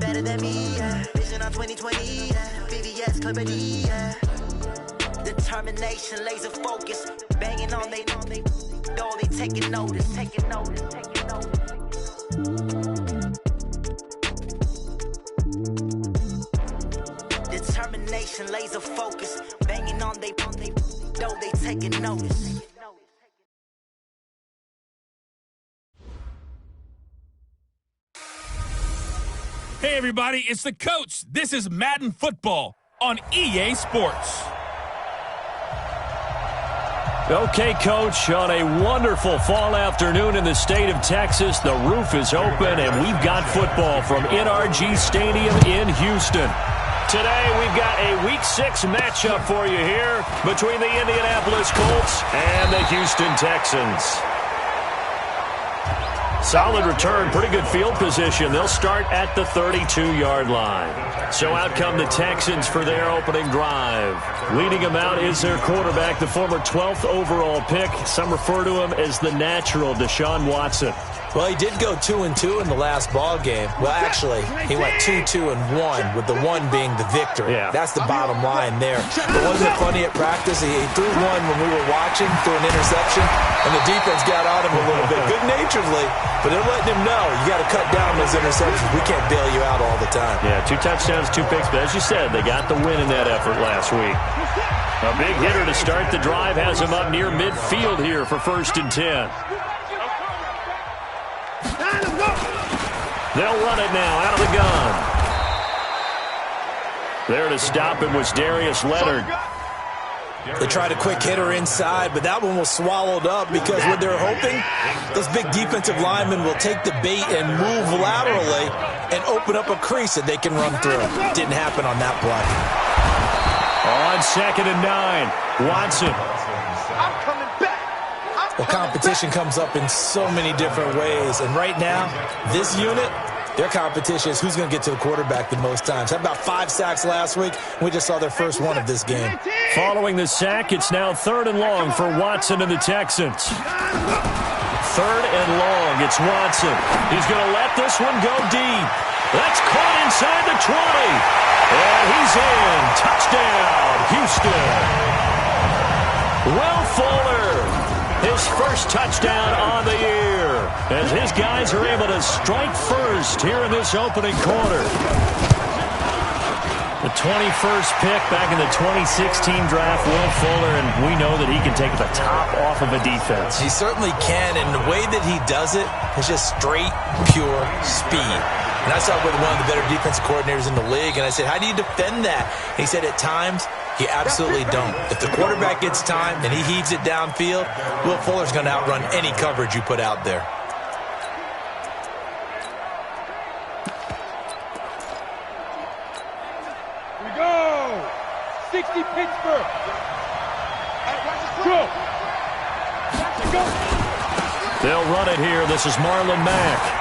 better than me, yeah. Vision on 2020, yeah. VVS, Liberty, yeah. Determination, laser focus. Banging on they taking notice. Determination, laser focus. Banging on they taking notice. Hey everybody, it's the coach. This is Madden Football on EA Sports. Okay, Coach, on a wonderful fall afternoon in the state of Texas, the roof is open and we've got football from NRG Stadium in Houston. Today, we've got a Week 6 matchup for you here between the Indianapolis Colts and the Houston Texans. Solid return, pretty good field position. They'll start at the 32-yard line. So out come the Texans for their opening drive. Leading them out is their quarterback, the former 12th overall pick. Some refer to him as the natural, Deshaun Watson. Well, he did go 2-2 in the last ball game. Well, actually, he went 2-2-1, with the one being the victory. Yeah. That's the bottom line there. But wasn't it funny at practice? He threw one when we were watching, threw an interception, and the defense got on him a little bit, good-naturedly. But they're letting him know, you got to cut down those interceptions. We can't bail you out all the time. Yeah, 2 touchdowns, 2 picks. But as you said, they got the win in that effort last week. A big hitter to start the drive has him up near midfield here for 1st and 10. They'll run it now out of the gun. There to stop him was Darius Leonard. They tried a quick hitter inside, but that one was swallowed up because what they're hoping, those big defensive linemen will take the bait and move laterally and open up a crease that they can run through. Didn't happen on that play. On 2nd and 9, Watson. I'm coming back. Well, competition comes up in so many different ways, and right now, this unit, their competition is who's going to get to the quarterback the most times. Had about 5 sacks last week. We just saw their first one of this game. Following the sack, it's now 3rd and long for Watson and the Texans. 3rd and long, it's Watson. He's going to let this one go deep. That's caught inside the 20. And he's in. Touchdown, Houston. Will Fuller, his first touchdown on the year, as his guys are able to strike first here in this opening quarter. The 21st pick back in the 2016 draft, Will Fuller, and we know that he can take the top off of a defense. He certainly can, and the way that he does it is just straight, pure speed. And I saw it with one of the better defensive coordinators in the league, and I said, how do you defend that? And he said, at times, you absolutely don't. If the quarterback gets time and he heaves it downfield, Will Fuller's going to outrun any coverage you put out there. Here we go. 60 Pittsburgh. Go. They'll run it here. This is Marlon Mack.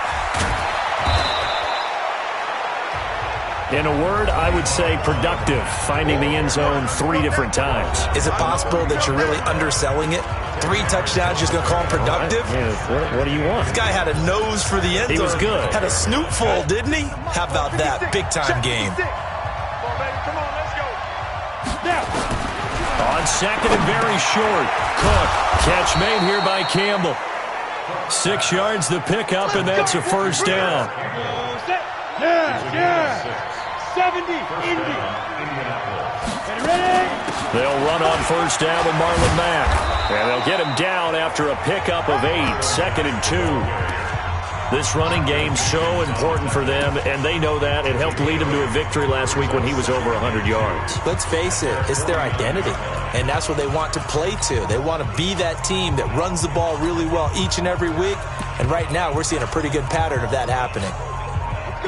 In a word, I would say productive, finding the end zone 3 different times. Is it possible that you're really underselling it? 3 touchdowns, just going to call him productive? What do you want? This guy had a nose for the end zone. He was good. Had a snoot full, didn't he? How about that? Big-time game. Come on, let's go. Now. On 2nd and very short, Cook. Catch made here by Campbell. 6 yards the pickup, and that's a first down. Yeah. 70, Indy. Ready? They'll run on first down with Marlon Mack. And they'll get him down after a pickup of 8, 2nd and 2. This running game's so important for them, and they know that. It helped lead them to a victory last week when he was over 100 yards. Let's face it, it's their identity, and that's what they want to play to. They want to be that team that runs the ball really well each and every week, and right now we're seeing a pretty good pattern of that happening.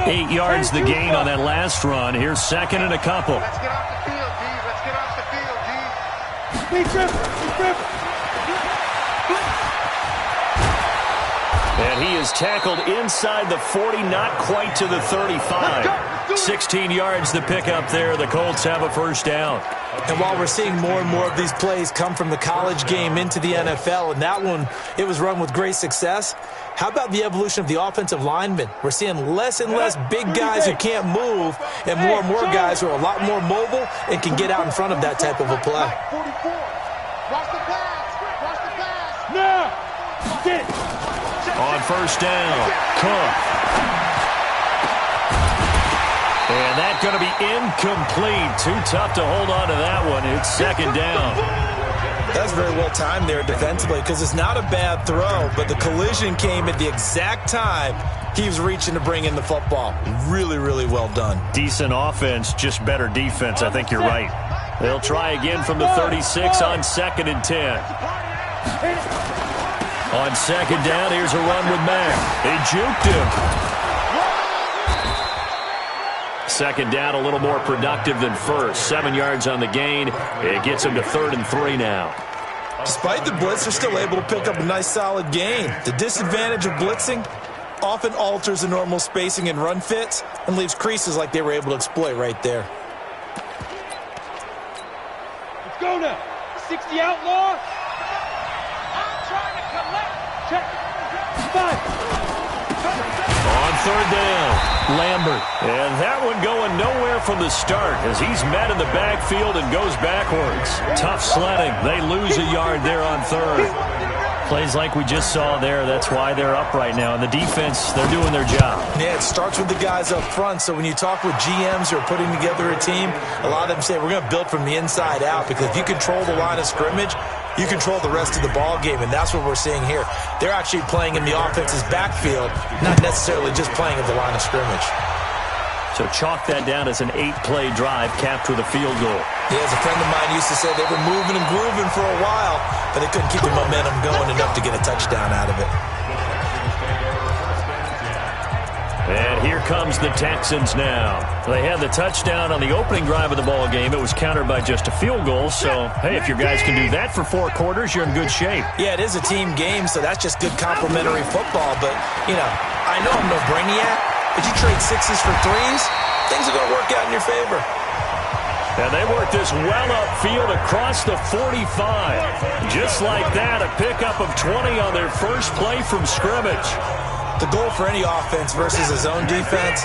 8 yards the gain on that last run. Here's 2nd and a couple. Let's get off the field, D. Let's get off the field, D. Be triple. And he is tackled inside the 40, not quite to the 35. 16 yards the pickup there. The Colts have a first down. And while we're seeing more and more of these plays come from the college game into the NFL, and that one, it was run with great success, how about the evolution of the offensive linemen? We're seeing less and less big guys who can't move and more guys who are a lot more mobile and can get out in front of that type of a play. On first down, Cook. And that's going to be incomplete. Too tough to hold on to that one. It's second down. That's very well timed there defensively because it's not a bad throw, but the collision came at the exact time he was reaching to bring in the football. Really, really well done. Decent offense, just better defense. I think you're right. They'll try again from the 36 on 2nd and 10. On second down, here's a run with Mack. They juked him. Second down, a little more productive than first. 7 yards on the gain. It gets them to 3rd and 3 now. Despite the blitz, they're still able to pick up a nice, solid gain. The disadvantage of blitzing often alters the normal spacing and run fits and leaves creases like they were able to exploit right there. Let's go now. 60 outlaw. I'm trying to collect. Check. 5. On third down, Lambert. And that one going nowhere from the start as he's met in the backfield and goes backwards. Tough sledding. They lose a yard there on third. Plays like we just saw there. That's why they're up right now. And the defense, they're doing their job. Yeah, it starts with the guys up front. So when you talk with GMs who are putting together a team, a lot of them say, we're going to build from the inside out. Because if you control the line of scrimmage, you control the rest of the ball game, and that's what we're seeing here. They're actually playing in the offense's backfield, not necessarily just playing at the line of scrimmage. So chalk that down as an 8-play drive capped with a field goal. Yeah, as a friend of mine used to say, they were moving and grooving for a while, but they couldn't keep the momentum going enough to get a touchdown out of it. And here comes the Texans now. They had the touchdown on the opening drive of the ball game. It was countered by just a field goal. So, hey, if your guys can do that for 4 quarters, you're in good shape. Yeah, it is a team game, so that's just good complementary football. But, you know, I know I'm no brainiac, but you trade 6s for 3s, things are going to work out in your favor. And they work this well upfield across the 45. Just like that, a pickup of 20 on their first play from scrimmage. The goal for any offense versus a zone defense,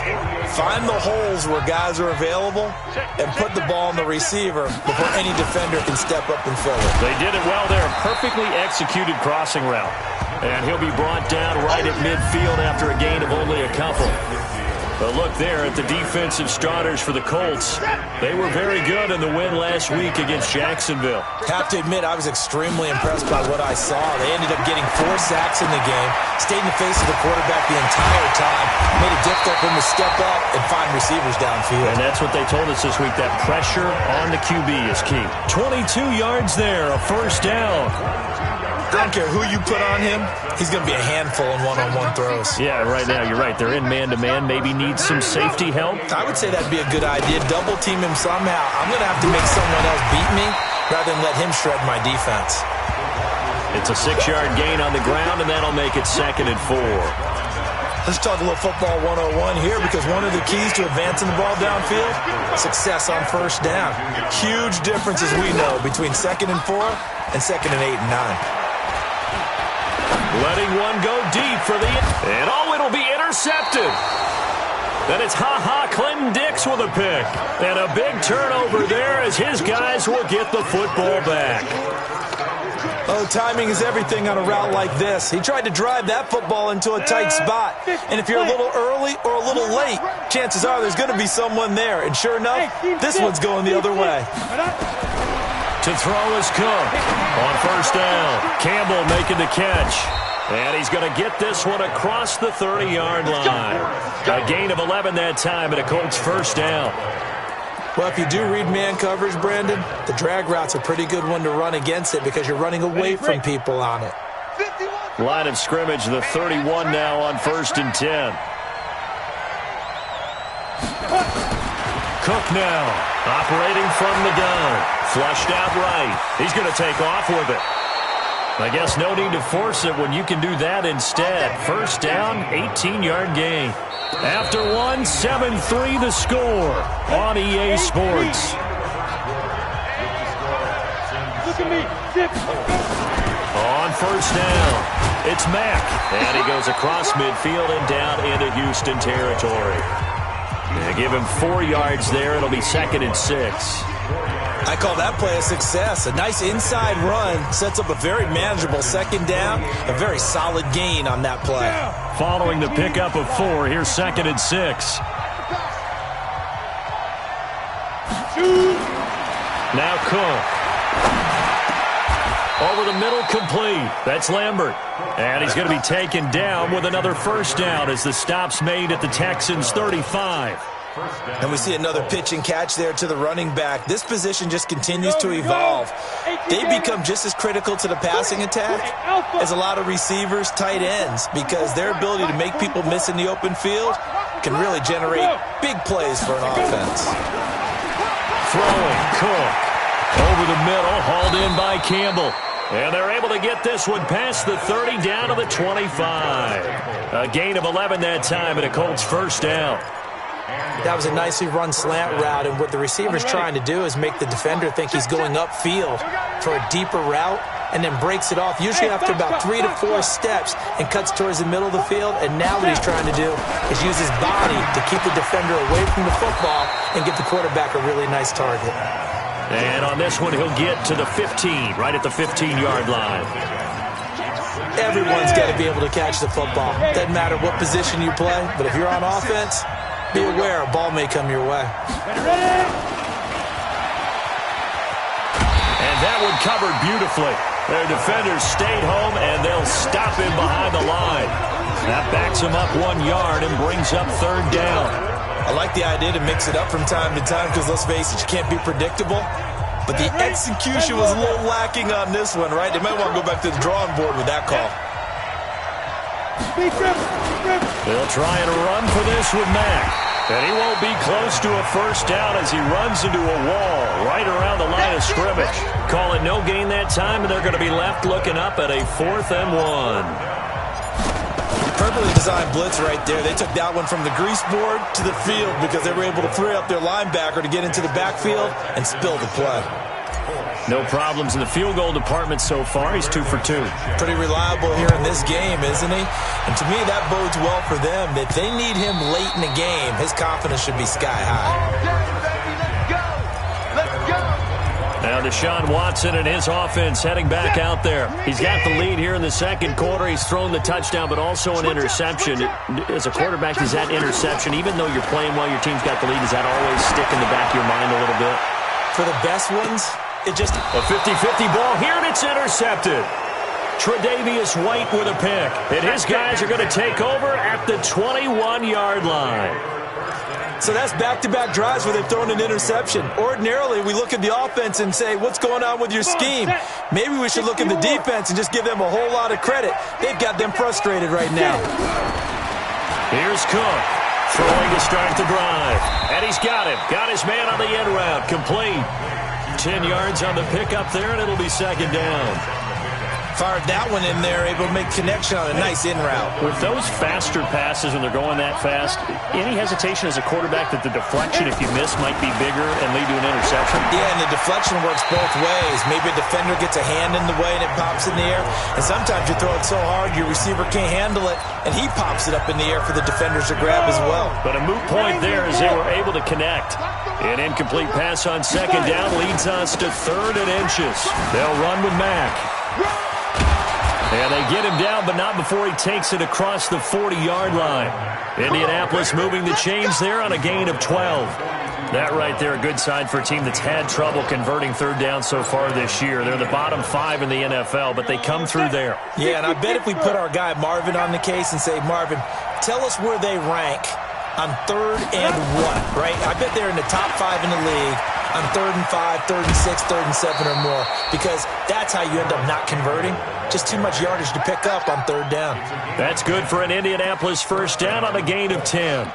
find the holes where guys are available and put the ball on the receiver before any defender can step up and fill it. They did it well there. Perfectly executed crossing route. And he'll be brought down right at midfield after a gain of only a couple. But look there at the defensive starters for the Colts. They were very good in the win last week against Jacksonville. Have to admit, I was extremely impressed by what I saw. They ended up getting 4 sacks in the game, stayed in the face of the quarterback the entire time, made it difficult for him to step up and find receivers downfield. And that's what they told us this week, that pressure on the QB is key. 22 yards there, a first down. I don't care who you put on him, he's going to be a handful in one-on-one throws. Yeah, right now, you're right. They're in man-to-man, maybe need some safety help. I would say that'd be a good idea. Double team him somehow. I'm going to have to make someone else beat me rather than let him shred my defense. It's a 6-yard gain on the ground, and that'll make it 2nd and 4. Let's talk a little football 101 here, because one of the keys to advancing the ball downfield, success on first down. Huge difference, as we know, between 2nd and 4 and 2nd and 8 and 9. Letting one go deep for the... And it'll be intercepted. Then it's Clinton Dix with a pick. And a big turnover there as his guys will get the football back. Oh, timing is everything on a route like this. He tried to drive that football into a tight spot. And if you're a little early or a little late, chances are there's going to be someone there. And sure enough, this one's going the other way. To throw is Cook. On first down, Campbell making the catch. And he's going to get this one across the 30-yard line. A gain of 11 that time and a Colts first down. Well, if you do read man coverage, Brandon, the drag route's a pretty good one to run against it because you're running away from people on it. Line of scrimmage, the 31 now on 1st and 10. Cook now, operating from the gun. Flushed out right. He's going to take off with it. I guess no need to force it when you can do that instead. First down, 18-yard gain. After one, 7-3 the score on EA Sports. On first down, it's Mack. And he goes across midfield and down into Houston territory. They give him 4 yards there. It'll be 2nd and 6. I call that play a success. A nice inside run sets up a very manageable 2nd down. A very solid gain on that play. Following the pickup of 4, here's 2nd and 6. Now Cook. Over the middle, complete. That's Lambert. And he's going to be taken down with another first down as the stop's made at the Texans' 35. And we see another pitch and catch there to the running back. This position just continues to evolve. They become just as critical to the passing attack as a lot of receivers, tight ends, because their ability to make people miss in the open field can really generate big plays for an offense. Throwing, Cook. Over the middle, hauled in by Campbell. And they're able to get this one past the 30 down to the 25. A gain of 11 that time and a Colts first down. That was a nicely run slant route, and what the receiver's trying to do is make the defender think he's going upfield for a deeper route and then breaks it off, usually after about 3 to 4 steps, and cuts towards the middle of the field. And now what he's trying to do is use his body to keep the defender away from the football and give the quarterback a really nice target. And on this one, he'll get to the 15, right at the 15-yard line. Everyone's got to be able to catch the football. Doesn't matter what position you play, but if you're on offense, be aware a ball may come your way. And that one covered beautifully. Their defenders stayed home, and they'll stop him behind the line. That backs him up 1 yard and brings up 3rd down. I like the idea to mix it up from time to time because, let's face it, you can't be predictable. But the execution was a little lacking on this one, right? They might want to go back to the drawing board with that call. They'll try and run for this with Mack. And he won't be close to a first down as he runs into a wall right around the line of scrimmage. Call it no gain that time, and they're going to be left looking up at a 4th and 1. Perfectly designed blitz right there. They took that one from the grease board to the field because they were able to free up their linebacker to get into the backfield and spill the play. No problems in the field goal department so far. He's 2 for 2. Pretty reliable here in this game, isn't he? And to me, that bodes well for them. If they need him late in the game, his confidence should be sky high. Now Deshaun Watson and his offense heading back out there. He's got the lead here in the 2nd quarter. He's thrown the touchdown, but also an interception. As a quarterback, does that interception, even though you're playing well, your team's got the lead, does that always stick in the back of your mind a little bit? For the best ones, it just... A 50-50 ball here, and it's intercepted. Tre'Davious White with a pick. And his guys are going to take over at the 21-yard line. So that's back-to-back drives where they've thrown an interception. Ordinarily, we look at the offense and say, what's going on with your scheme? Maybe we should look at the defense and just give them a whole lot of credit. They've got them frustrated right now. Here's Cook, throwing to start the drive. And he's got him. Got his man on the end route. Complete. 10 yards on the pickup there, and it'll be 2nd down. Fired that one in there, able to make connection on a nice in route. With those faster passes when they're going that fast, any hesitation as a quarterback that the deflection, if you miss, might be bigger and lead to an interception? Yeah, and the deflection works both ways. Maybe a defender gets a hand in the way and it pops in the air. And sometimes you throw it so hard your receiver can't handle it, and he pops it up in the air for the defenders to grab as well. But a moot point there as they were able to connect. An incomplete pass on 2nd down leads us to 3rd and inches. They'll run with Mack. And they get him down, but not before he takes it across the 40-yard line. Indianapolis moving the chains there on a gain of 12. That right there, a good sign for a team that's had trouble converting 3rd down so far this year. They're the bottom 5 in the NFL, but they come through there. Yeah, and I bet if we put our guy Marvin on the case and say, Marvin, tell us where they rank on 3rd and 1, right? I bet they're in the top 5 in the league on 3rd and 5, 3rd and 6, 3rd and 7 or more, because that's how you end up not converting. Just too much yardage to pick up on 3rd down. That's good for an Indianapolis first down on a gain of 10.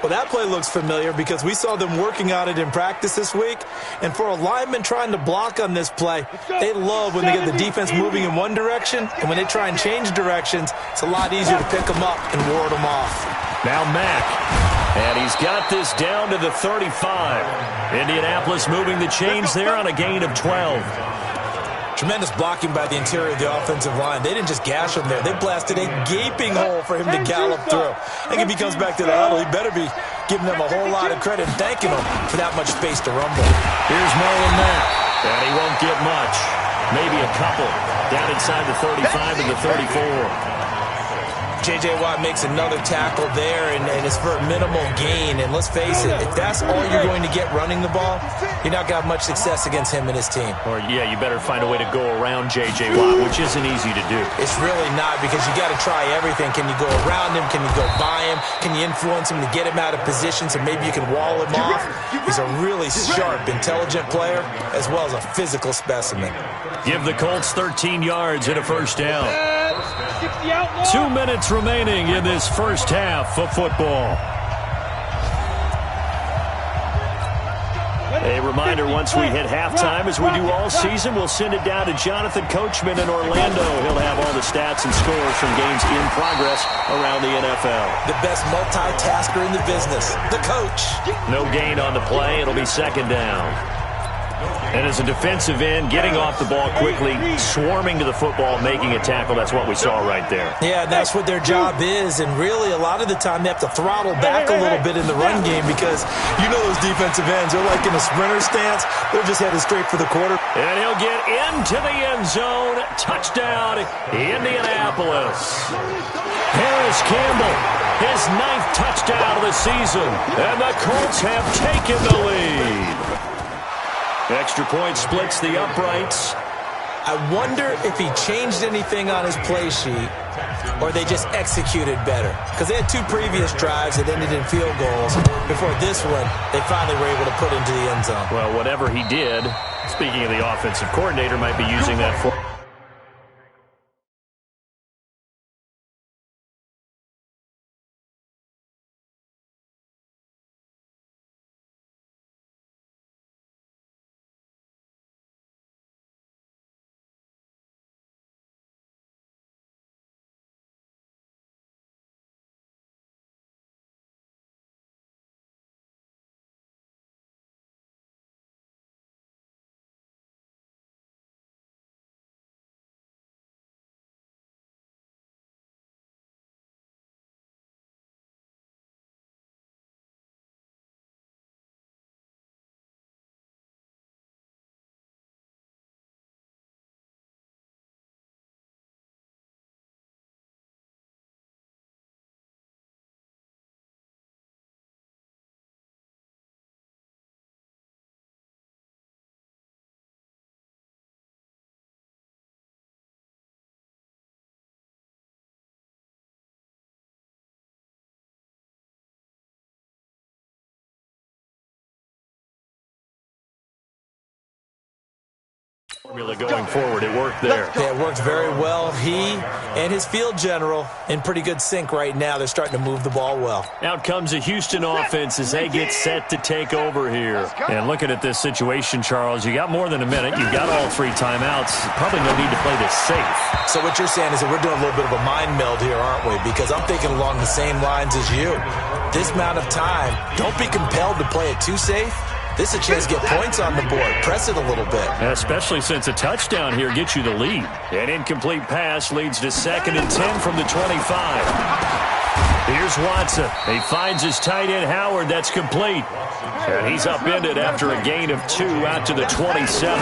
Well, that play looks familiar because we saw them working on it in practice this week. And for a lineman trying to block on this play, they love when they get the defense moving in one direction. And when they try and change directions, it's a lot easier to pick them up and ward them off. Now Mack. And he's got this down to the 35. Indianapolis moving the chains there on a gain of 12. Tremendous blocking by the interior of the offensive line. They didn't just gash him there. They blasted a gaping hole for him to gallop through. I think if he comes back to the huddle, he better be giving them a whole lot of credit and thanking them for that much space to rumble. Here's Marlon Mack, and he won't get much. Maybe a couple. Down inside the 35 and the 34. J.J. Watt makes another tackle there, and it's for a minimal gain. And let's face it, if that's all you're going to get running the ball, you're not going to have much success against him and his team. Or, yeah, you better find a way to go around J.J. Watt, which isn't easy to do. It's really not, because you got to try everything. Can you go around him? Can you go by him? Can you influence him to get him out of position so maybe you can wall him off? He's a really sharp, intelligent player, as well as a physical specimen. Give the Colts 13 yards and a first down. 2 minutes remaining in this first half of football. A reminder, once we hit halftime, as we do all season, we'll send it down to Jonathan Coachman in Orlando. He'll have all the stats and scores from games in progress around the NFL. The best multitasker in the business, the coach. No gain on the play. It'll be second down. And as a defensive end, getting off the ball quickly, swarming to the football, making a tackle, that's what we saw right there. Yeah, that's what their job is, and really a lot of the time they have to throttle back a little bit in the run game because you know those defensive ends, they're like in a sprinter stance. They're just headed straight for the quarter. And he'll get into the end zone. Touchdown, Indianapolis. Paris Campbell, his 9th touchdown of the season, and the Colts have taken the lead. Extra point splits the uprights. I wonder if he changed anything on his play sheet or they just executed better. Because they had 2 previous drives that ended in field goals. Before this one, they finally were able to put into the end zone. Well, whatever he did, speaking of the offensive coordinator, might be using that for... Formula going forward. It worked there. Yeah, it worked very well. He and his field general in pretty good sync right now. They're starting to move the ball well. Out comes a Houston offense as they get set to take over here. And looking at this situation, Charles, you got more than a minute. You've got all 3 timeouts. Probably no need to play this safe. So what you're saying is that we're doing a little bit of a mind meld here, aren't we? Because I'm thinking along the same lines as you. This amount of time, don't be compelled to play it too safe. This is a chance to get points on the board. Press it a little bit. Especially since a touchdown here gets you the lead. An incomplete pass leads to 2nd and 10 from the 25. Here's Watson. He finds his tight end, Howard. That's complete. And he's upended after a gain of 2 out to the 27.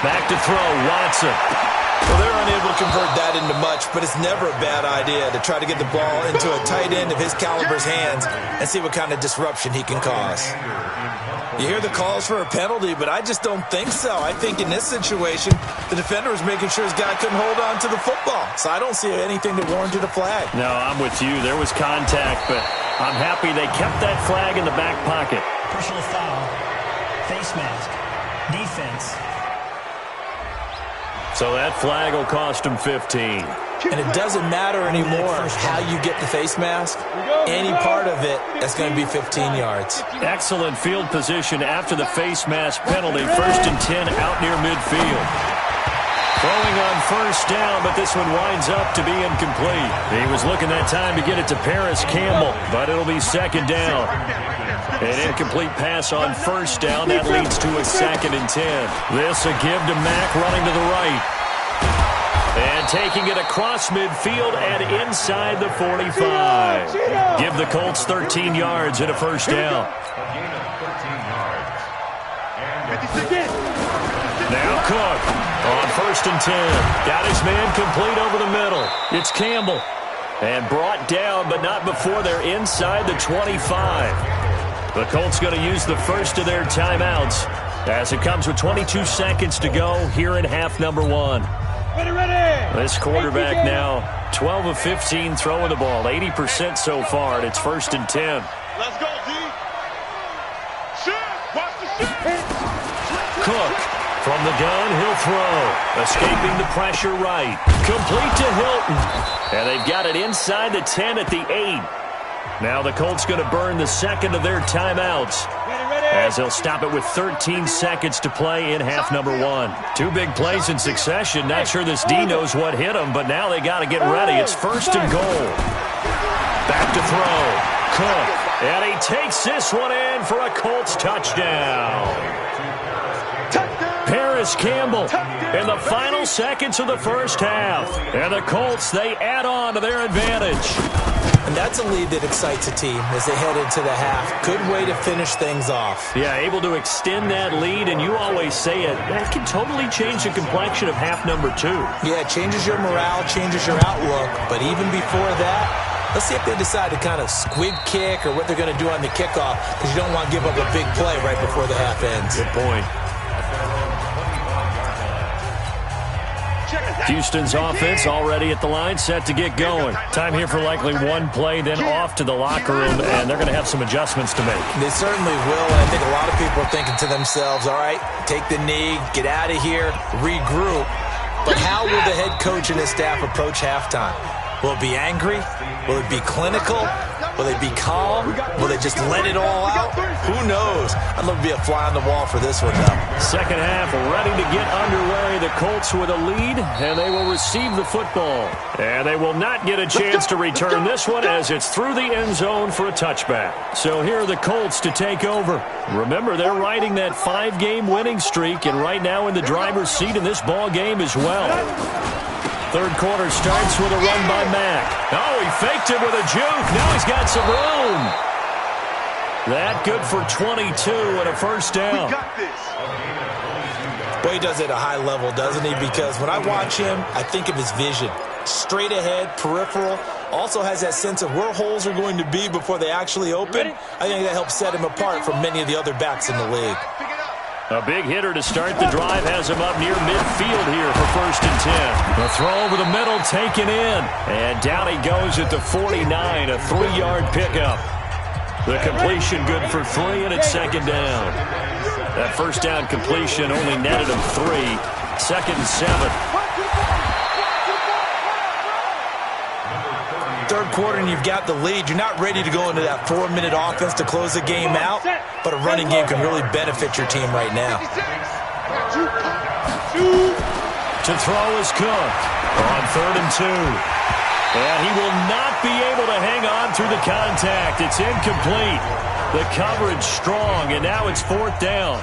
Back to throw, Watson. Well, they're unable to convert that into much, but it's never a bad idea to try to get the ball into a tight end of his caliber's hands and see what kind of disruption he can cause. You hear the calls for a penalty, but I just don't think so. I think in this situation, the defender was making sure his guy couldn't hold on to the football. So I don't see anything that warranted a flag. No, I'm with you. There was contact, but I'm happy they kept that flag in the back pocket. Personal foul, face mask, defense. So that flag will cost him 15. And it doesn't matter anymore how you get the face mask. Any part of it, that's going to be 15 yards. Excellent field position after the face mask penalty. 1st and 10 out near midfield. Throwing on first down, but this one winds up to be incomplete. He was looking that time to get it to Paris Campbell, but it'll be 2nd down. An incomplete pass on first down. That leads to a 2nd and 10. This a give to Mack running to the right. And taking it across midfield and inside the 45. Give the Colts 13 yards and a first down. Now Cook on 1st and 10. Got his man complete over the middle. It's Campbell. And brought down, but not before they're inside the 25. The Colts going to use the first of their timeouts as it comes with 22 seconds to go here in half number 1. This quarterback now 12 of 15 throwing the ball, 80% so far, and it's 1st and 10. Let's go, D. Shoot. Watch the shoot. Cook from the gun, he'll throw. Escaping the pressure right. Complete to Hilton. And they've got it inside the 10 at the 8. Now the Colts going to burn the second of their timeouts as they'll stop it with 13 seconds to play in half number 1. 2 big plays in succession. Not sure this D knows what hit them, but now they got to get ready. It's 1st and goal. Back to throw. Cook. And he takes this one in for a Colts touchdown. Paris Campbell in the final seconds of the first half. And the Colts, they add on to their advantage. And that's a lead that excites a team as they head into the half. Good way to finish things off. Yeah, able to extend that lead, and you always say it. That can totally change the complexion of half number 2. Yeah, it changes your morale, changes your outlook. But even before that, let's see if they decide to kind of squib kick or what they're going to do on the kickoff, because you don't want to give up a big play right before the half ends. Good point. Houston's offense already at the line, set to get going. Time here for likely one play, then off to the locker room, and they're going to have some adjustments to make. They certainly will, and I think a lot of people are thinking to themselves, all right, take the knee, get out of here, regroup. But how will the head coach and his staff approach halftime? Will it be angry? Will it be clinical? Will they be calm? Will they just let it all out? Who knows? I'd love to be a fly on the wall for this one, though. Second half ready to get underway. The Colts with a lead, and they will receive the football. And they will not get a chance to return this one as it's through the end zone for a touchback. So here are the Colts to take over. Remember, they're riding that 5-game winning streak, and right now in the driver's seat in this ball game as well. Third quarter starts with a run by Mack. Oh, he faked it with a juke. Now he's got some room. That good for 22 and a first down. Boy, he does it at a high level, doesn't he? Because when I watch him, I think of his vision. Straight ahead, peripheral. Also has that sense of where holes are going to be before they actually open. I think that helps set him apart from many of the other backs in the league. A big hitter to start the drive has him up near midfield here for 1st and 10. The throw over the middle taken in. And down he goes at the 49, a 3-yard pickup. The completion good for 3, and it's 2nd down. That first down completion only netted him 3. 2nd and 7. Third quarter and you've got the lead. You're not ready to go into that 4-minute offense to close the game out, but a running game can really benefit your team right now. To throw is Cook on 3rd and 2. And he will not be able to hang on through the contact. It's incomplete. The coverage strong, and now it's 4th down.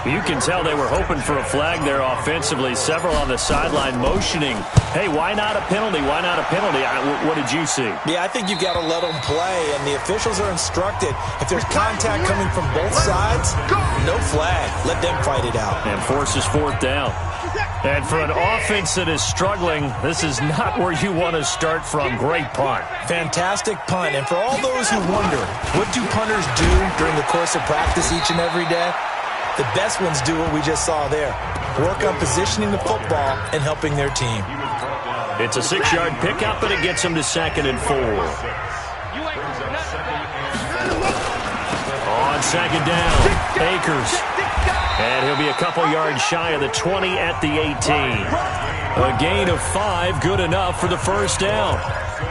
You can tell they were hoping for a flag there offensively. Several on the sideline motioning. Hey, why not a penalty? Why not a penalty? What did you see? Yeah, I think you've got to let them play, and the officials are instructed. If there's contact coming from both sides, no flag. Let them fight it out. And forces 4th down. And for an offense that is struggling, this is not where you want to start from. Great punt. Fantastic punt. And for all those who wonder, what do punters do during the course of practice each and every day? The best ones do what we just saw there. Work on positioning the football and helping their team. It's a 6-yard pickup, and it gets them to 2nd and 4. On 2nd down, Akers. And he'll be a couple yards shy of the 20 at the 18. A gain of 5, good enough for the first down.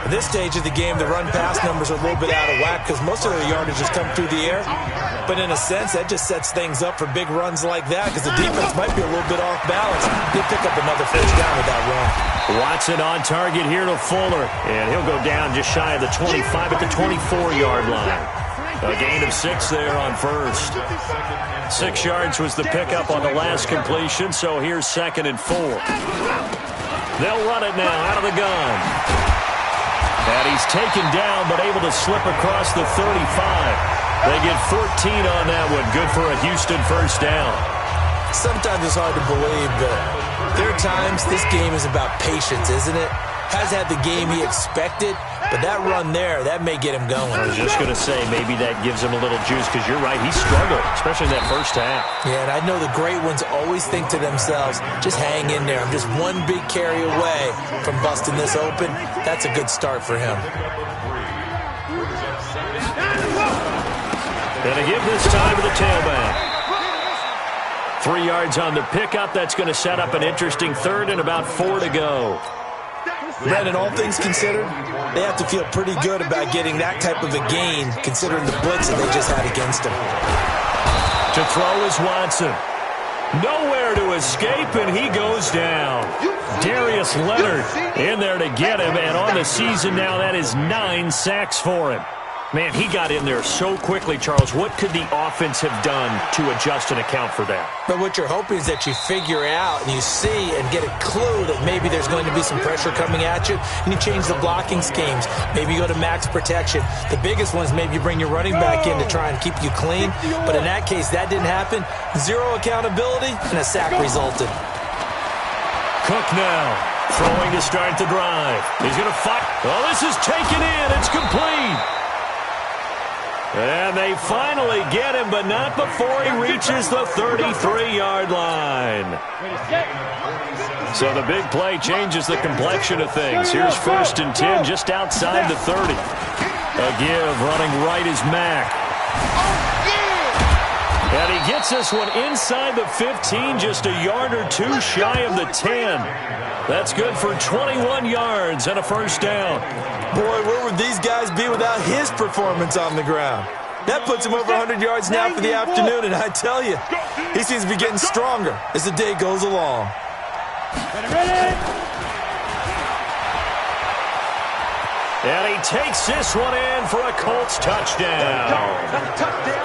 At this stage of the game, the run-pass numbers are a little bit out of whack because most of their yardage has come through the air. But in a sense, that just sets things up for big runs like that because the defense might be a little bit off balance. He'll pick up another first down with that run. Watson on target here to Fuller. And he'll go down just shy of the 25 at the 24-yard line. A gain of 6 there on first. 6 yards was the pickup on the last completion, so here's 2nd and 4. They'll run it now out of the gun. And he's taken down, but able to slip across the 35. They get 14 on that one. Good for a Houston first down. Sometimes it's hard to believe, but there are times this game is about patience, isn't it? Has had the game he expected, but that run there, that may get him going. I was just going to say, maybe that gives him a little juice, because you're right, he struggled, especially in that first half. Yeah, and I know the great ones always think to themselves, just hang in there. I'm just one big carry away from busting this open. That's a good start for him. And a give this time to the tailback. 3 yards on the pickup. That's going to set up an interesting 3rd and about 4 to go. Brandon, all things considered, they have to feel pretty good about getting that type of a gain, considering the blitz that they just had against them. To throw is Watson. Nowhere to escape, and he goes down. Darius Leonard in there to get him, and on the season now, that is 9 sacks for him. Man, he got in there so quickly, Charles. What could the offense have done to adjust and account for that? But what you're hoping is that you figure out and you see and get a clue that maybe there's going to be some pressure coming at you, and you change the blocking schemes. Maybe you go to max protection. The biggest one is maybe you bring your running back in to try and keep you clean. But in that case, that didn't happen. 0 accountability, and a sack resulted. Cook now, throwing to start the drive. He's going to fight. Oh, this is taken in. It's complete. And they finally get him, but not before he reaches the 33-yard line. So the big play changes the complexion of things. Here's 1st and 10 just outside the 30. A give running right is Mack. And he gets this one inside the 15, just a yard or 2 shy of the 10. That's good for 21 yards and a first down. Boy, where would these guys be without his performance on the ground? That puts him over 100 yards now for the afternoon, and I tell you, he seems to be getting stronger as the day goes along. And he takes this one in for a Colts touchdown.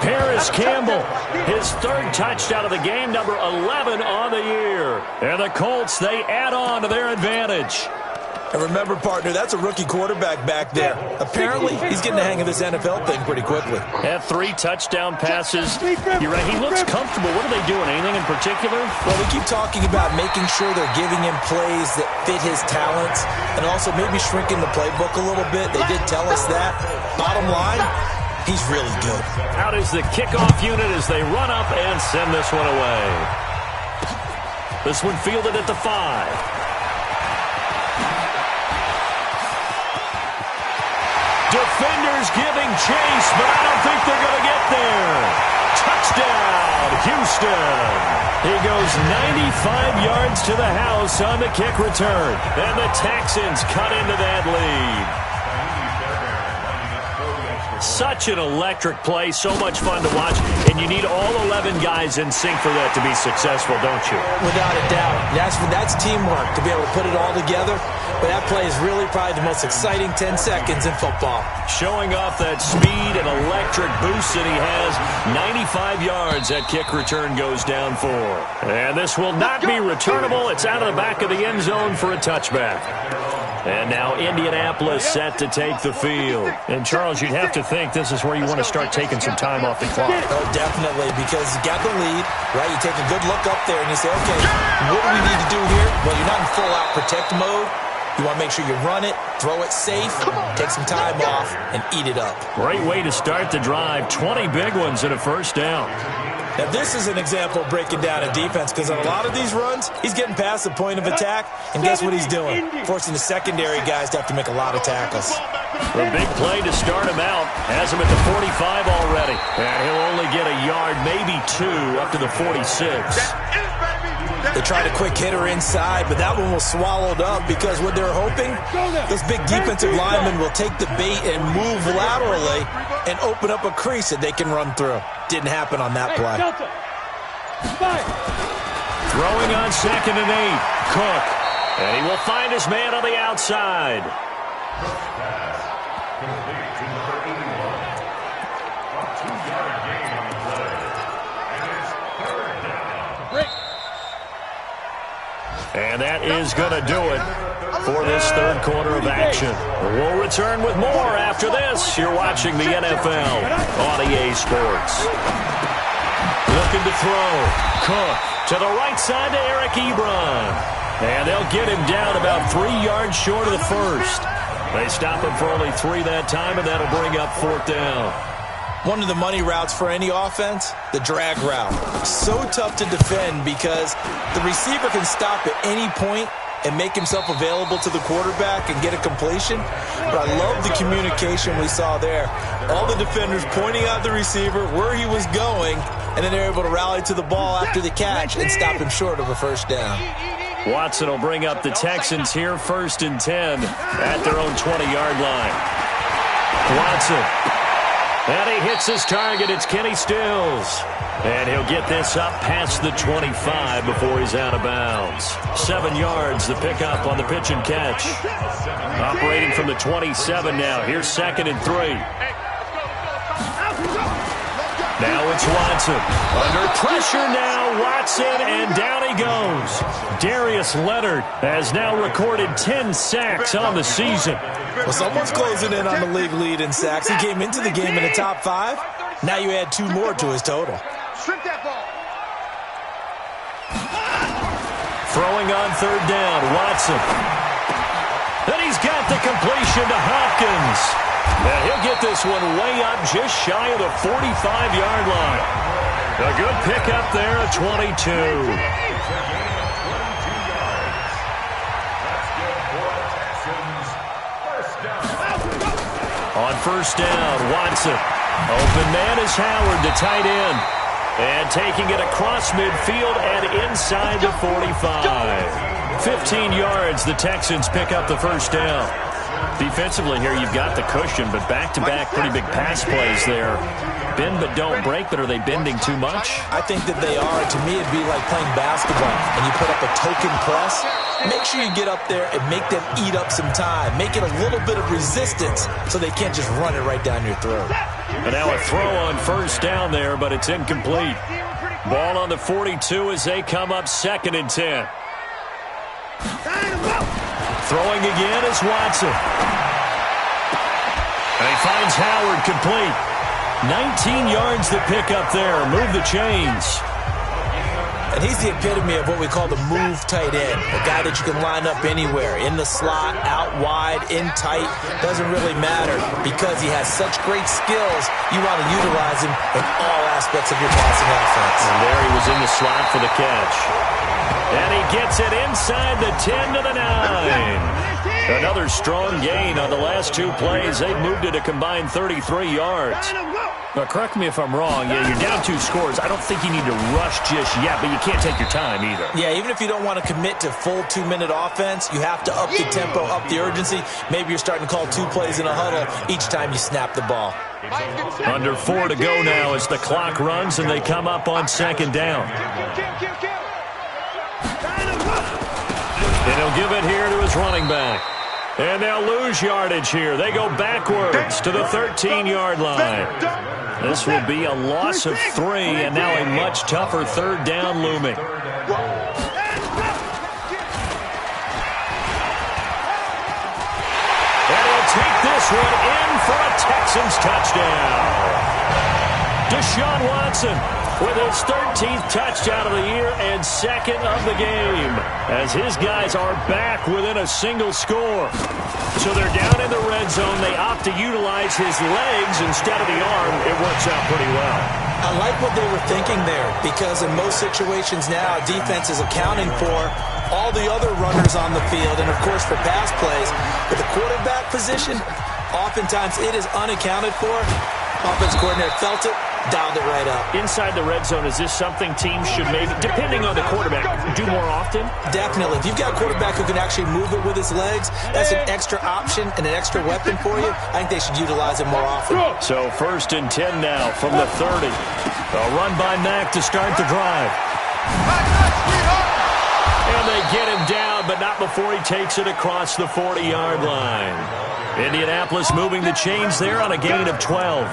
Paris Campbell, his 3rd touchdown of the game, number 11 on the year. And the Colts, they add on to their advantage. And remember, partner, that's a rookie quarterback back there. Apparently, he's getting the hang of this NFL thing pretty quickly. Had 3 touchdown passes. You're right, he looks comfortable. What are they doing? Anything in particular? Well, we keep talking about making sure they're giving him plays that fit his talents and also maybe shrinking the playbook a little bit. They did tell us that. Bottom line, he's really good. Out is the kickoff unit as they run up and send this one away. This one fielded at the 5. Defenders giving chase, but I don't think they're going to get there. Touchdown, Houston. He goes 95 yards to the house on the kick return. And the Texans cut into that lead. Such an electric play, so much fun to watch, and you need all 11 guys in sync for that to be successful, don't you? Without a doubt. That's teamwork, to be able to put it all together. But that play is really probably the most exciting 10 seconds in football. Showing off that speed and electric boost that he has. 95 yards that kick return goes down for. And this will not be returnable. It's out of the back of the end zone for a touchback. And now Indianapolis set to take the field. And, Charles, you'd have to think this is where you want to start taking some time off the clock. Oh, definitely, because you got the lead, right? You take a good look up there and you say, okay, what do we need to do here? Well, you're not in full-out protect mode. You want to make sure you run it, throw it safe, take some time off, and eat it up. Great way to start the drive. 20 big ones and a first down. Now, this is an example of breaking down a defense, because on a lot of these runs, he's getting past the point of attack, and guess what he's doing? Forcing the secondary guys to have to make a lot of tackles. The big play to start him out has him at the 45 already. And he'll only get a yard, maybe 2, up to the 46. They tried a quick hitter inside, but that one was swallowed up because what they're hoping, those big defensive linemen will take the bait and move laterally and open up a crease that they can run through. Didn't happen on that play. Throwing on 2nd and 8, Cook. And he will find his man on the outside. And that is going to do it for this third quarter of action. We'll return with more after this. You're watching the NFL on EA Sports. Looking to throw. Cook to the right side to Eric Ebron. And they'll get him down about 3 yards short of the first. They stop him for only 3 that time, and that'll bring up fourth down. One of the money routes for any offense, the drag route. So tough to defend because the receiver can stop at any point and make himself available to the quarterback and get a completion. But I love the communication we saw there. All the defenders pointing out the receiver, where he was going, and then they're able to rally to the ball after the catch and stop him short of a first down. Watson will bring up the Texans here, 1st and 10 at their own 20-yard line. Watson. And he hits his target. It's Kenny Stills. And he'll get this up past the 25 before he's out of bounds. 7 yards, the pickup on the pitch and catch. Operating from the 27 now. Here's 2nd and 3. Now it's Watson. Under pressure now, Watson, and down he goes. Darius Leonard has now recorded 10 sacks on the season. Well, someone's closing in on the league lead in sacks. He came into the game in the top 5. Now you add 2 more to his total. Throwing on 3rd down, Watson. Then he's got the completion to Hopkins. And he'll get this one way up just shy of the 45-yard line. A good pickup there at 22. On 1st down, Watson. Open man is Howard, the tight end. And taking it across midfield and inside the 45. 15 yards, the Texans pick up the 1st down. Defensively here, you've got the cushion, but back-to-back pretty big pass plays there. Bend but don't break, but are they bending too much? I think that they are. To me, it'd be like playing basketball, and you put up a token press. Make sure you get up there and make them eat up some time. Make it a little bit of resistance so they can't just run it right down your throat. And now a throw on 1st down there, but it's incomplete. Ball on the 42 as they come up 2nd and 10. Throwing again is Watson. And he finds Howard complete. 19 yards to pick up there. Move the chains. And he's the epitome of what we call the move tight end. A guy that you can line up anywhere. In the slot, out wide, in tight. Doesn't really matter because he has such great skills. You want to utilize him in all aspects of your passing offense. And there he was in the slot for the catch. And he gets it inside the 10 to the 9. Another strong gain on the last 2 plays. They've moved it a combined 33 yards. Now, correct me if I'm wrong. Yeah, you're down 2 scores. I don't think you need to rush just yet, but you can't take your time either. Yeah, even if you don't want to commit to full 2-minute offense, you have to up the tempo, up the urgency. Maybe you're starting to call 2 plays in a huddle each time you snap the ball. Under 4 to go now as the clock runs and they come up on 2nd down. And he'll give it here to his running back. And they'll lose yardage here. They go backwards to the 13-yard line. This will be a loss of 3, and now a much tougher 3rd down looming. And he'll take this one in for a Texans touchdown. Deshaun Watson with his 13th touchdown of the year and 2nd of the game, as his guys are back within a single score. So they're down in the red zone. They opt to utilize his legs instead of the arm. It works out pretty well. I like what they were thinking there, because in most situations now, defense is accounting for all the other runners on the field, and of course for pass plays. But the quarterback position, oftentimes it is unaccounted for. Offense coordinator felt it, dialed it right up. Inside the red zone, is this something teams should maybe, depending on the quarterback, do more often? Definitely. If you've got a quarterback who can actually move it with his legs, that's an extra option and an extra weapon for you. I think they should utilize it more often. So 1st and 10 now from the 30. A run by Mack to start the drive. And they get him down, but not before he takes it across the 40-yard line. Indianapolis moving the chains there on a gain of 12.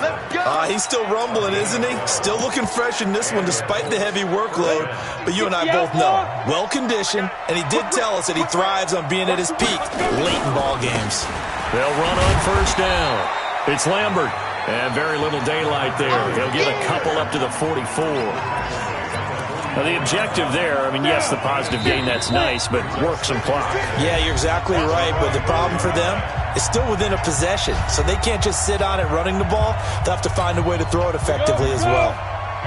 He's still rumbling, isn't he? Still looking fresh in this one despite the heavy workload. But you and I both know, well-conditioned, and he did tell us that he thrives on being at his peak late in ball games. They'll run on first down. It's Lambert, and very little daylight there. He'll get a couple up to the 44. Now, the objective there, I mean, yes, the positive gain, that's nice, but work some clock. Yeah, you're exactly right, but the problem for them is still within a possession, so they can't just sit on it running the ball. They'll have to find a way to throw it effectively as well.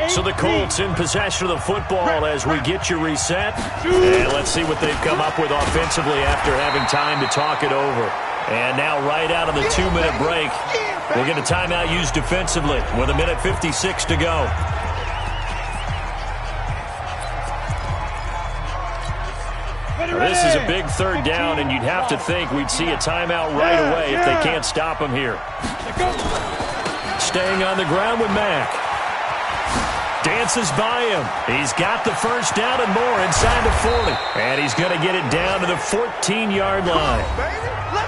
So the Colts in possession of the football as we get you reset. And let's see what they've come up with offensively after having time to talk it over. And now right out of the 2-minute break, we'll get a timeout used defensively with 1:56 to go. This is a big third down, and you'd have to think we'd see a timeout right away if they can't stop him here. Staying on the ground with Mack. Dances by him. He's got the first down and more inside the 40. And he's going to get it down to the 14-yard line.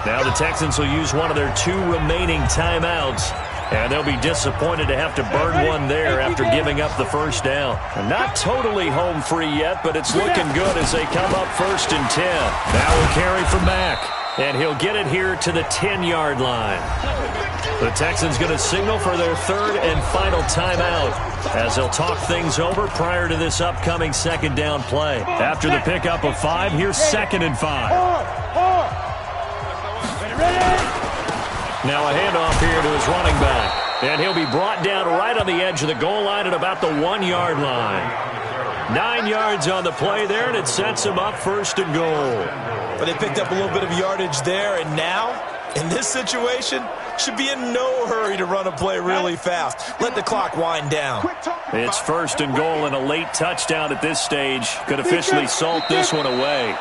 Now the Texans will use one of their 2 remaining timeouts. And they'll be disappointed to have to burn one there after giving up the first down. Not totally home free yet, but it's looking good as they come up 1st and 10. Now we'll carry for Mack. And he'll get it here to the 10-yard line. The Texans going to signal for their 3rd and final timeout as they'll talk things over prior to this upcoming 2nd down play. After the pickup of 5, here's 2nd and 5. Now a handoff here to his running back. And he'll be brought down right on the edge of the goal line at about the 1-yard line. 9 yards on the play there, and it sets him up 1st and goal. But they picked up a little bit of yardage there, and now, in this situation, should be in no hurry to run a play really fast. Let the clock wind down. It's 1st and goal, and a late touchdown at this stage could officially salt this one away.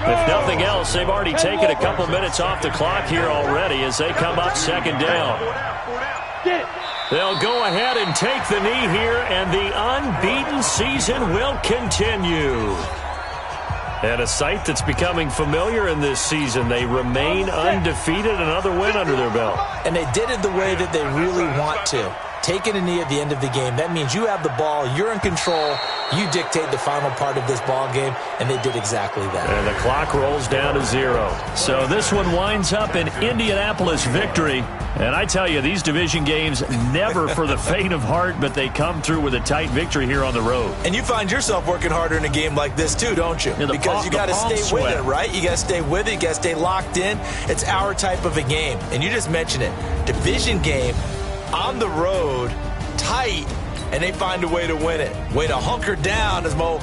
If nothing else, they've already taken a couple minutes off the clock here already as they come up 2nd down. They'll go ahead and take the knee here, and the unbeaten season will continue. And a sight that's becoming familiar in this season. They remain undefeated, another win under their belt. And they did it the way that they really want to. Taking a knee at the end of the game, that means you have the ball, you're in control, you dictate the final part of this ball game, and they did exactly that. And the clock rolls down to 0. So this one winds up an Indianapolis victory. And I tell you, these division games never for the faint of heart, but they come through with a tight victory here on the road. And you find yourself working harder in a game like this too, don't you? Yeah, because you got to stay with it, right? You got to stay with it. You got to stay locked in. It's our type of a game. And you just mentioned it. Division game, on the road, tight, and they find a way to win it. Way to hunker down, as Mo.